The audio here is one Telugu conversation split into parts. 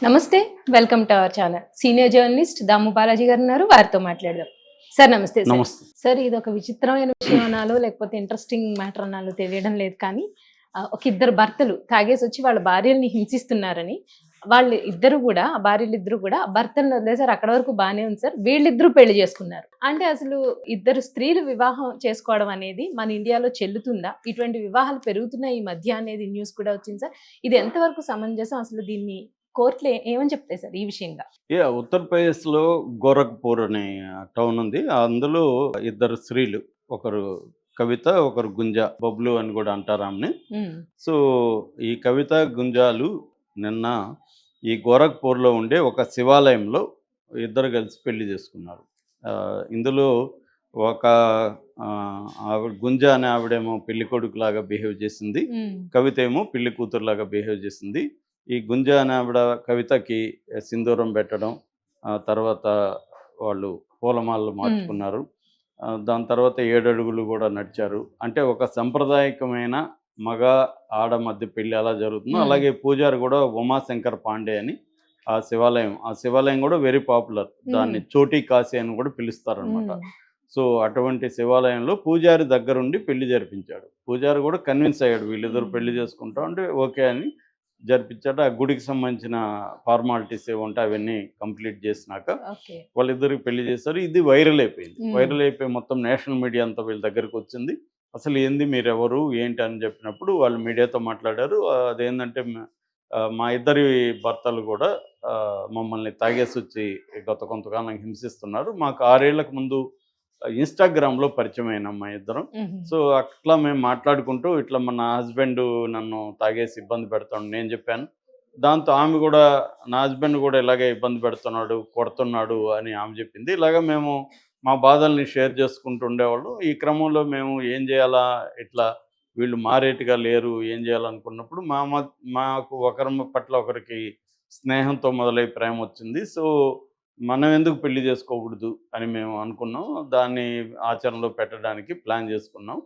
నమస్తే. Welcome to our channel. Senior journalist Damu Balaji గారు ఉన్నారు. వారితో మాట్లాడదాం. సార్ నమస్తే సార్. నమస్తే. సార్ ఇదొక విచిత్రమైన విషయం అనాలో, లేకపోతే ఇంట్రెస్టింగ్ మ్యాటర్ అనాలో తెలియడం లేదు కానీ, ఒక ఇద్దరు భర్తలు తాగేసొచ్చి వాళ్ళ భార్యల్ని హింసిస్తున్నారని, వాళ్ళు ఇద్దరు గూడా ఆ భార్యలిద్దరూ గూడా భర్తలను వదిలేసారు. అక్కడి వరకు బానే ఉంది సార్. వీళ్ళిద్దరూ పెళ్లి చేసుకున్నారు. అంటే అసలు ఇద్దరు స్త్రీలు వివాహం చేసుకోవడం అనేది మన ఇండియాలో చెల్లుతుందా? ఇటువంటి వివాహాలు పెరుగుతున్నాయి ఈ మధ్య అనేది న్యూస్ కూడా వచ్చింది సార్. ఇది ఎంతవరకు సమంజసం? అసలు దీన్ని కోర్టులు ఏమని చెప్తాయి సార్ ఈ విషయంగా? ఉత్తరప్రదేశ్‌లో గోరఖ్‌పూర్ అనే టౌన్ ఉంది. అందులో ఇద్దరు స్త్రీలు. ఒకరు కవిత, ఒకరు గుంజ. బబ్లు అని గూడా అంటారు ఆమెని. హ్మ్. సో, ఈ కవిత, గుంజాలు నిన్న ఈ గోరఖ్‌పూర్‌లో ఉండే ఒక శివాలయంలో ఇద్దరు కలిసి పెళ్లి చేసుకున్నారు. ఇందులో ఒక ఆవిడ గుంజ అనే ఆవిడేమో పెళ్ళికొడుకులాగా బిహేవ్ చేసింది. హ్మ్. కవిత ఏమో పెళ్లి కూతురులాగా బిహేవ్ చేసింది. ఈ గుంజ అనే ఆవిడ కవితకి సింధూరం పెట్టడం, తర్వాత వాళ్ళు పూలమాలలు మార్చుకున్నారు. దాని తర్వాత 7 అడుగులు కూడా నడిచారు. అంటే ఒక సాంప్రదాయకమైన మగ, ఆడ మధ్య పెళ్లి ఎలా జరుగుతుందో హ్మ్. అలాగే పూజారి కూడా ఉమాశంకర్ పాండే అని ఆ శివాలయం కూడా వెరీ పాపులర్. దాన్ని హ్మ్. చోటీ కాశీ అని కూడా పిలుస్తారనమాట. హ్మ్. సో, అటువంటి శివాలయంలో పూజారి దగ్గరుండి పెళ్లి జరిపించాడు. పూజారి కూడా కన్విన్స్ అయ్యాడు. వీళ్ళిద్దరూ పెళ్లి చేసుకుంటాం అంటే ఓకే అని జరిపించాడు. ఆ గుడికి సంబంధించిన ఫార్మాలిటీస్ ఏవో ఉంటే అవన్నీ కంప్లీట్ చేసినాక ఓకే. వాళ్ళిద్దరికి పెళ్లి చేశారు. ఇది వైరల్ అయిపోయింది. హ్మ్. వైరల్ అయిపోయి మొత్తం నేషనల్ మీడియా అంతా వీళ్ళ దగ్గరకొచ్చింది. అసలు ఏంది మీరెవరు? ఏంటి? అని చెప్పినప్పుడు వాళ్ళు మీడియాతో మాట్లాడారు. అదేందంటే మా ఇద్దరి భర్తలు కూడా మమ్మల్ని తాగేసొచ్చి గత కొంతకాలం హింసిస్తున్నారు. మాకు 6 ఏళ్లకు ముందు ఇన్‌స్టాగ్రామ్‌లో పరిచయమైనాం మా ఇద్దరం. హుహు. సో, అట్లా మేము మాట్లాడుకుంటూ ఇట్లా నా హస్బెండు నన్ను తాగేసి ఇబ్బంది పెడుతున్నాడు నేను చెప్పాను. దాంతో ఆమె గూడా నా హస్బెండ్ గూడా ఇలాగే ఇబ్బంది పెడుతున్నాడు, కొడుతున్నాడు అని ఆమె చెప్పింది. ఇలాగ మేము మా బాధల్ని షేర్ చేసుకుంటూ ఉండేవాళ్ళం. ఈ క్రమంలో మేము ఏం జేయాలా? ఇట్లా వీళ్ళు మారేట్టుగా లేరు. ఏం జేయాలనుకున్నప్పుడు మాకు ఒకరి పట్ల ఒకరికి స్నేహంతో మొదలై ప్రేమొచ్చింది. సో, మనం ఎందుకు పెళ్లి చేసుకోకూడదు అని మేము అనుకున్నాం. దాన్ని ఆచరణలో పెట్టడానికి ప్లాన్ చేసుకున్నాం.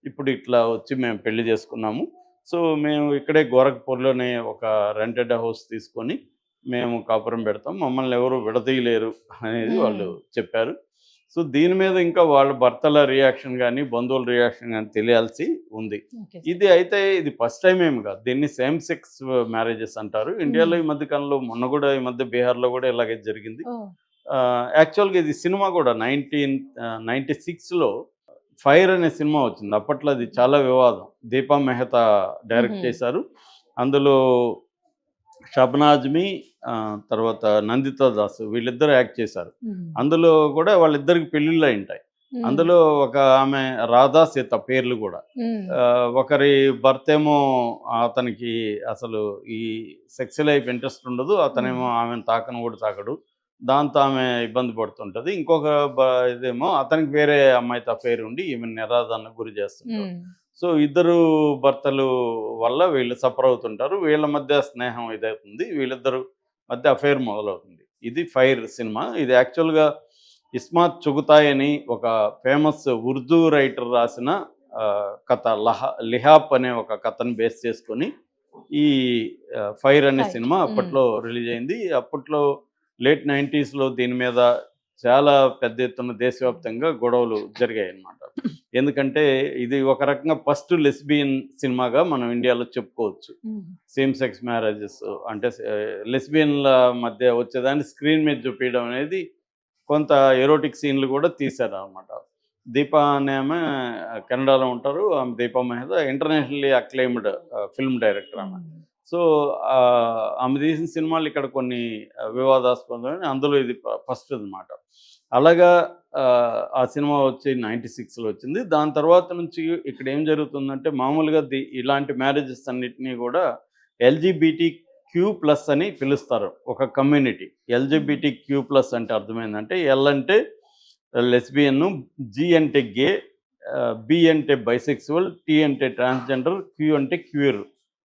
ఇప్పుడు ఇట్లా వచ్చి మేము పెళ్లి చేసుకున్నాము. సో, మేము ఇక్కడే గోరఖ్‌పూర్‌లోనే ఒక రెంటెడ్ హౌస్ తీసుకొని మేము కాపురం పెడతాం. మమ్మల్ని ఎవరు విడదీయలేరు అనేది హ్మ్. వాళ్ళు చెప్పారు. సో, దీని మీద ఇంకా వాళ్ళ భర్తల రియాక్షన్ గాని, బంధువుల రియాక్షన్ గాని తెలియాల్సి ఉంది. Okay sir. ఇది ఫస్ట్ టైమ్ ఏమి కాదు. దీన్ని సేమ్ సెక్స్ మ్యారేజెస్ అంటారు. హ్మ్. ఇండియాలో ఈ మధ్య కాలంలో మొన్న గూడా ఈ మధ్య బీహార్‌లో గూడా ఇలాగే జరిగింది. ఓహ్! యాక్చువల్‌గా ఇది సినిమా గూడా 1996లో 'ఫైర్' అనే సినిమా వచ్చింది. అప్పట్లో అది చాలా వివాదం. దీపా మెహతా హుహు. డైరెక్ట్ చేశారు. అందులో షబ్నాజ్‌మి తర్వాత నందితా దాస్ వీళ్ళిద్దరూ యాక్ట్ చేశారు. హ్మ్. అందులో గూడా వాళ్ళిద్దరికి పెళ్ళిళ్ళయుంటాయి. హ్మ్. అందులో ఒక ఆమె రాధా, సీత పేర్లు గూడా. హ్మ్. ఒకరి భర్తేమో అతనికి అసలు ఈ సెక్స్ లైఫ్ ఇంట్రెస్ట్ ఉండదు. హ్మ్. అతనేమో ఆమెను తాకను గూడా తాకడు. దాంతో ఆమె ఇబ్బంది పడుతుంటది. ఇంకొక బ ఇదేమో అతనికి వేరే అమ్మాయితో అఫెయిర్ ఉండి ఈమెను నిరాదరణకు గురి చేస్తుంటాడు. హ్మ్. సో, ఇద్దరు భర్తలు వల్ల వీళ్ళు సఫర్ అవుతుంటారు. వీళ్ళ మధ్య స్నేహం ఇదవుతుంది. వీళ్ళిద్దరు మధ్య అఫెయిర్ మొదలవుతుంది. ఇది 'ఫైర్' సినిమా. ఇది యాక్చువల్‌గా ఇస్మాత్ చుగతాయ్ అని ఒక ఫేమస్ ఉర్దూ రైటర్ రాసిన కథ. 'లిహాప్' అనే ఒక కథను బేస్ చేసుకొని ఈ 'ఫైర్' అనే రైట్. సినిమా హ్మ్. అప్పట్లో రిలీజ్ అయింది. అప్పట్లో లేట్ 90స్‌లో దీని మీద చాలా పెద్ద ఎత్తున దేశవ్యాప్తంగా గొడవలు జరిగాయన్నమాట. ఎందుకంటే ఇది ఒక రకంగా ఫస్ట్ లెస్బియన్ సినిమాగా మనం ఇండియాలో చెప్పుకోవచ్చు. హ్మ్. సేమ్ సెక్స్ మ్యారేజెస్ అంటే లెస్బియన్‌ల మధ్య వచ్చేదాన్ని స్క్రీన్ మీద చూపియడం అనేది కొంత ఎరోటిక్ సీన్‌లు కూడా తీశారనమాట. దీపా అనే ఆమె కెనడాలో ఉంటారు. ఆమె Deepa Mehta internationally acclaimed film director ఆమె. హ్మ్. సో, ఆమె తీసిన సినిమాలు ఇక్కడ కొన్ని వివాదాస్పదమైనవి. అందులో ఇది ఫస్టనమాట. అలాగా ఆ సినిమా వచ్చి 96లో వచ్చింది. దాని తర్వాత నుంచి ఇక్కడ ఏం జరుగుతుందంటే మామూలుగా ఇలాంటి మ్యారేజెస్ అన్నిటిని గూడా ఎల్‌జిబిటిక్యూ+ అని పిలుస్తారు. ఒక కమ్యూనిటీ. హ్మ్. ఎల్‌జిబిటిక్యూ+ అంటే అర్థమైందంటే ఎల్ అంటే లెస్బియన్, జి అంటే గే, బి అంటే బైసెక్సువల్, టీ అంటే ట్రాన్స్‌జెండర్, క్యూ అంటే క్యూర్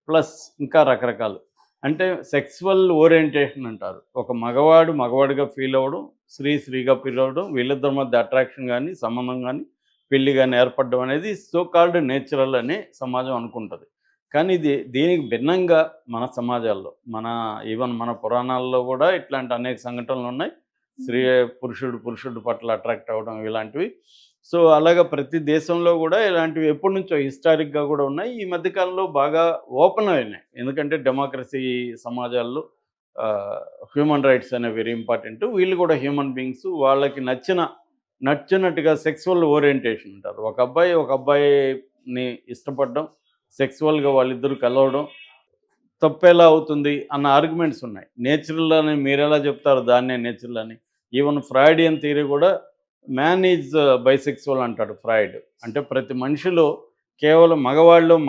ప్లస్ ఇంకా రకరకాలు. అంటే సెక్సువల్ ఓరియంటేషన్ అంటారు. ఒక మగవాడు మగవాడిగా ఫీల్ అవ్వడం, స్త్రీ స్త్రీగా ఫీల్ అవ్వడం, వీళ్ళిద్దరి మధ్య అట్రాక్షన్ గాని, సంబంధం గాని, పెళ్లి గాని ఏర్పడడం అనేది సో కాల్డ్ నేచురల్ అని సమాజం అనుకుంటది. కానీ దీనికి భిన్నంగా మన సమాజాల్లో ఈవెన్ మన పురాణాల్లో కూడా ఇట్లాంటి అనేక సంఘటనలు ఉన్నాయి. స్త్రీ పురుషుడు పట్ల అట్రాక్ట్ అవ్వడం ఇలాంటివి. సో అలాగా ప్రతి దేశంలో కూడా ఇలాంటివి ఎప్పటి నుంచో హిస్టారిక్గా కూడా ఉన్నాయి. ఈ మధ్య కాలంలో బాగా ఓపెన్ అయినాయి. ఎందుకంటే డెమోక్రసీ సమాజాల్లో హ్యూమన్ రైట్స్ అనేవి వెరీ ఇంపార్టెంట్. వీళ్ళు కూడా హ్యూమన్ బీయింగ్స్, వాళ్ళకి నచ్చినట్టుగా సెక్సువల్ ఓరియంటేషన్ ఉంటారు. ఒక అబ్బాయిని ఇష్టపడడం, సెక్సువల్గా వాళ్ళిద్దరూ కలవడం తప్పెలా అవుతుంది అన్న ఆర్గ్యుమెంట్స్ ఉన్నాయి. నేచురల్ అని మీరెలా చెప్తారు దాన్నే నేచురల్ అని. ఈవెన్ ఫ్రాయిడియన్ థియరీ కూడా మ్యాన్ ఈజ్ బైసెక్సువల్ అంటాడు ఫ్రాయిడ్. అంటే ప్రతి మనిషిలో కేవలం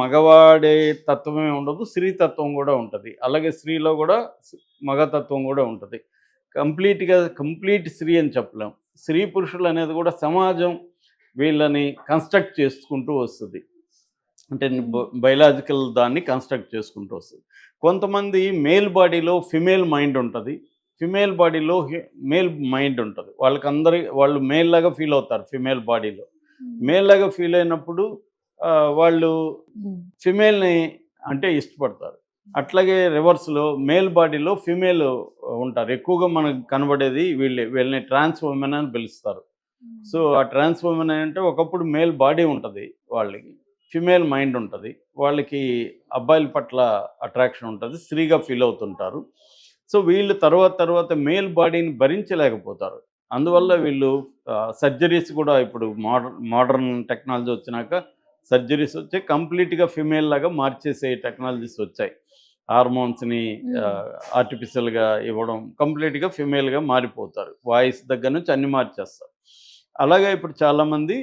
మగవాడే తత్వమే ఉండదు, స్త్రీ తత్వం కూడా ఉంటుంది. అలాగే స్త్రీలో కూడా మగతత్వం కూడా ఉంటుంది. కంప్లీట్ స్త్రీ అని చెప్పలేం. స్త్రీ పురుషులు అనేది కూడా సమాజం వీళ్ళని కన్స్ట్రక్ట్ చేసుకుంటూ వస్తుంది. అంటే బయలాజికల్ దాన్ని కన్స్ట్రక్ట్ చేసుకుంటూ వస్తుంది. కొంతమంది మేల్ బాడీలో ఫిమేల్ మైండ్ ఉంటుంది, ఫిమేల్ బాడీలో మేల్ మైండ్ ఉంటుంది. వాళ్ళు మేల్ లాగా ఫీల్ అవుతారు. ఫిమేల్ బాడీలో మేల్ లాగా ఫీల్ అయినప్పుడు వాళ్ళు ఫిమేల్ని అంటే ఇష్టపడతారు. అట్లాగే రివర్స్లో మేల్ బాడీలో ఫిమేల్ ఉంటారు. ఎక్కువగా మనకు కనబడేది వీళ్ళని ట్రాన్స్ ఉమెన్ అని పిలుస్తారు. సో ఆ ట్రాన్స్ ఉమెన్ అంటే ఒకప్పుడు మేల్ బాడీ ఉంటుంది, వాళ్ళకి ఫిమేల్ మైండ్ ఉంటుంది, వాళ్ళకి అబ్బాయిల పట్ల అట్రాక్షన్ ఉంటుంది, స్త్రీగా ఫీల్ అవుతుంటారు. సో వీళ్ళు తర్వాత మేల్ బాడీని భరించలేకపోతారు. అందువల్ల వీళ్ళు సర్జరీస్ కూడా ఇప్పుడు మోడర్న్ టెక్నాలజీ వచ్చినాక సర్జరీస్ వచ్చి కంప్లీట్గా ఫిమేల్ లాగా మార్చేసే టెక్నాలజీస్ వచ్చాయి. హార్మోన్స్ని ఆర్టిఫిషియల్గా ఇవ్వడం, కంప్లీట్గా ఫిమేల్గా మారిపోతారు. వాయిస్ దగ్గర నుంచి అన్ని మార్చేస్తారు. అలాగే ఇప్పుడు చాలామంది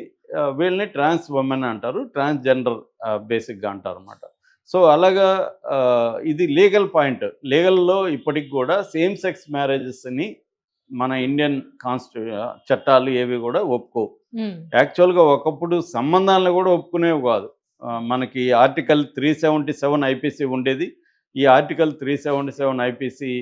వీళ్ళని ట్రాన్స్ ఉమెన్ అంటారు, ట్రాన్స్జెండర్ బేసిక్గా అంటారు అన్నమాట. సో అలాగా ఇది లీగల్ పాయింట్. లీగల్లో ఇప్పటికి కూడా సేమ్ సెక్స్ మ్యారేజెస్ని మన ఇండియన్ చట్టాలు ఏవి కూడా ఒప్పుకోవు. యాక్చువల్గా ఒకప్పుడు సంబంధాలను కూడా ఒప్పుకునేవి కాదు. మనకి ఆర్టికల్ 377 ఐపీసీ ఉండేది. ఈ ఆర్టికల్ 377 ఐపీసీ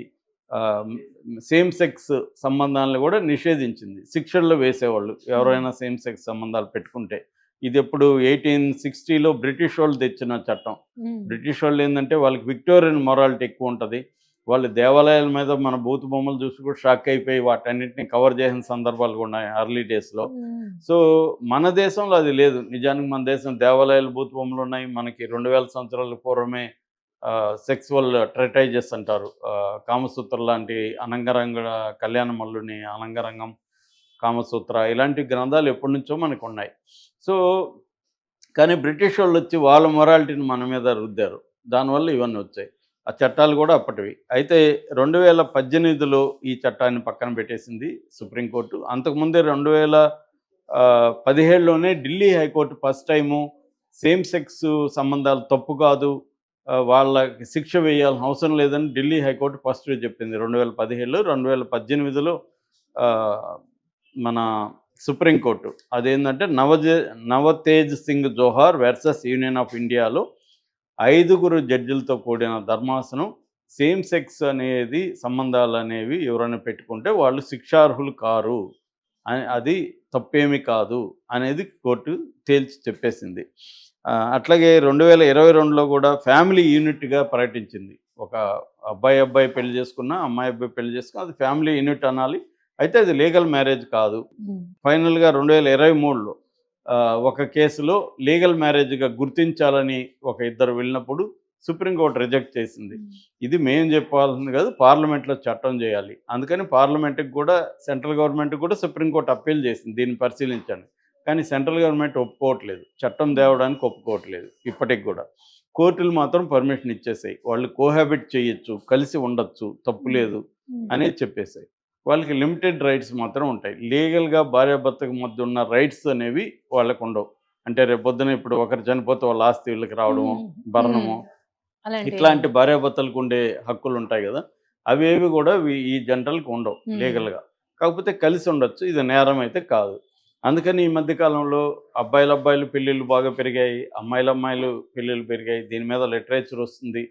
సేమ్ సెక్స్ సంబంధాలను కూడా నిషేధించింది. శిక్షల్లో వేసేవాళ్ళు ఎవరైనా సేమ్ సెక్స్ సంబంధాలు పెట్టుకుంటే. ఇది ఎప్పుడు 1860లో బ్రిటిష్ వాళ్ళు తెచ్చిన చట్టం. బ్రిటిష్ వాళ్ళు ఏంటంటే వాళ్ళకి విక్టోరియన్ మొరాలిటీ ఎక్కువ ఉంటుంది. వాళ్ళు దేవాలయాల మీద మన బూతు బొమ్మలు చూసి కూడా షాక్ అయిపోయి వాటన్నిటిని కవర్ చేసిన సందర్భాలు కూడా ఉన్నాయి ఎర్లీ డేస్లో. సో మన దేశంలో అది లేదు. నిజానికి మన దేశం దేవాలయాలు బూతు బొమ్మలు ఉన్నాయి. మనకి 2000 సంవత్సరాల పూర్వమే సెక్సువల్ ట్రెటైజెస్ అంటారు, కామసూత్ర లాంటి అనంగరంగ కళ్యాణ మల్లుని, అనంగరంగం, కామసూత్ర ఇలాంటి గ్రంథాలు ఎప్పటి నుంచో మనకు ఉన్నాయి. సో కానీ బ్రిటిష్ వాళ్ళు వచ్చి వాళ్ళ మొరాలిటీని మన మీద రుద్దారు. దానివల్ల ఇవన్నీ వచ్చాయి. ఆ చట్టాలు కూడా అప్పటివి. అయితే 2018లో ఈ చట్టాన్ని పక్కన పెట్టేసింది సుప్రీంకోర్టు. అంతకుముందే 2017లోనే Delhi High Court first time same sex సంబంధాలు తప్పు కాదు, వాళ్ళకి శిక్ష వేయాల్సిన అవసరం లేదని ఢిల్లీ హైకోర్టు ఫస్ట్ చెప్పింది 2017లో. 2018లో మన సుప్రీంకోర్టు అదేంటంటే నవతేజ్ సింగ్ జోహార్ వర్సెస్ యూనియన్ ఆఫ్ ఇండియాలో 5 జడ్జిలతో కూడిన ధర్మాసనం సేమ్ సెక్స్ అనేది సంబంధాలు అనేవి ఎవరైనా పెట్టుకుంటే వాళ్ళు శిక్షార్హులు కారు, అది తప్పేమీ కాదు అనేది కోర్టు తేల్చి చెప్పేసింది. అట్లాగే 2022లో కూడా ఫ్యామిలీ యూనిట్గా ప్రకటించింది. ఒక అబ్బాయి పెళ్లి చేసుకున్న, అమ్మాయి పెళ్లి చేసుకున్న అది ఫ్యామిలీ యూనిట్ అనాలి. అయితే అది లీగల్ మ్యారేజ్ కాదు. ఫైనల్గా 2023లో ఒక కేసులో లీగల్ మ్యారేజ్గా గుర్తించాలని ఇద్దరు వెళ్ళినప్పుడు సుప్రీంకోర్టు రిజెక్ట్ చేసింది. ఇది మేము చెప్పాల్సింది కాదు, పార్లమెంట్లో చట్టం చేయాలి. అందుకని పార్లమెంట్కి కూడా, సెంట్రల్ గవర్నమెంట్కి కూడా సుప్రీంకోర్టు అప్పీల్ చేసింది దీన్ని పరిశీలించండి. కానీ సెంట్రల్ గవర్నమెంట్ ఒప్పుకోవట్లేదు, చట్టం తేవడానికి ఒప్పుకోవట్లేదు. ఇప్పటికి కూడా కోర్టులు మాత్రం పర్మిషన్ ఇచ్చేసాయి. వాళ్ళు కోహాబిట్ చేయొచ్చు, కలిసి ఉండొచ్చు, తప్పు లేదు అనేది చెప్పేసాయి. వాళ్ళకి లిమిటెడ్ రైట్స్ మాత్రం ఉంటాయి. లీగల్గా భార్యాభర్తకు మధ్య ఉన్న రైట్స్ అనేవి వాళ్ళకు ఉండవు. అంటే రేపు పొద్దున ఇప్పుడు ఒకరు చనిపోతే వాళ్ళ ఆస్తి వీళ్ళకి రావడము, భరణము, ఇట్లాంటి భార్యాభర్తలకు ఉండే హక్కులు ఉంటాయి కదా, అవేవి కూడా ఈ జంటలకు ఉండవు లీగల్గా. కాకపోతే కలిసి ఉండొచ్చు, ఇది నేరం అయితే కాదు. అందుకని ఈ మధ్యకాలంలో అబ్బాయిలు పెళ్ళిళ్ళు బాగా పెరిగాయి, అమ్మాయిలు పెళ్ళిళ్ళు పెరిగాయి. దీని మీద లిటరేచర్ వస్తుంది.